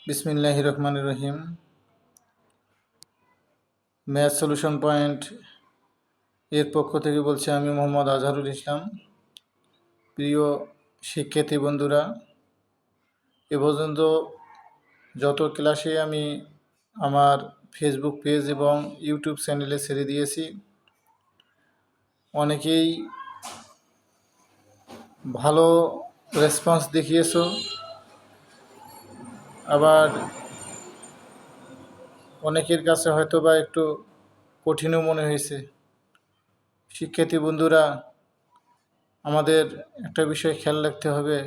বিসমিল্লাহির রহমানির রহিম। Math solution point এর পক্ষ থেকে বলছি আমি মোহাম্মদ আজহারুল ইসলাম। প্রিয় শিক্ষার্থী বন্ধুরা, এ পর্যন্ত যত ক্লাসে আমি আমার ফেসবুক পেজ এবং ইউটিউব চ্যানেলে ছেড়ে দিয়েছি, অনেকেই ভালো রেসপন্স দেখিয়েছো, আবার অনেকের কাছে হয়তো বা একটু কঠিনও মনে হয়েছে। শিক্ষার্থী বন্ধুরা, আমাদের একটা বিষয় খেয়াল রাখতে হবে,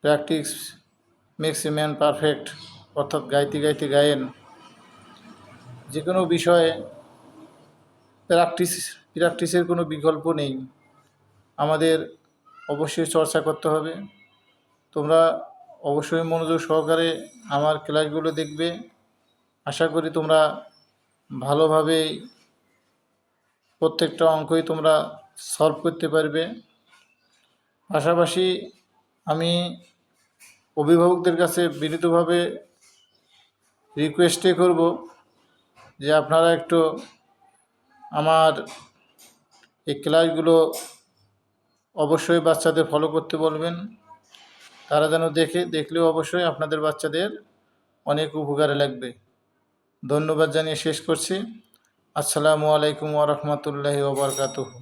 practice makes a man perfect, অর্থাৎ গাইতে গাইতে গায়েন। যে কোনো বিষয়ে প্র্যাকটিসের কোনো বিকল্প নেই, আমাদের অবশ্যই চর্চা করতে হবে। তোমরা অবশ্যই মনোযোগ সহকারে আমার ক্লাসগুলো দেখবে। আশা করি তোমরা ভালোভাবে প্রত্যেকটা অঙ্কই তোমরা সলভ করতে পারবে। পাশাপাশি আমি অভিভাবকদের কাছে বিনীতভাবে রিকোয়েস্টে করব যে আপনারা একটু আমার এই ক্লাসগুলো অবশ্যই বাচ্চাদের ফলো করতে বলবেন। তারা যেন দেখলেও অবশ্যই আপনাদের বাচ্চাদের অনেক উপকারে লাগবে। ধন্যবাদ জানিয়ে শেষ করছি। আসসালামু আলাইকুম ওয়া রাহমাতুল্লাহি ওয়া বারাকাতুহু।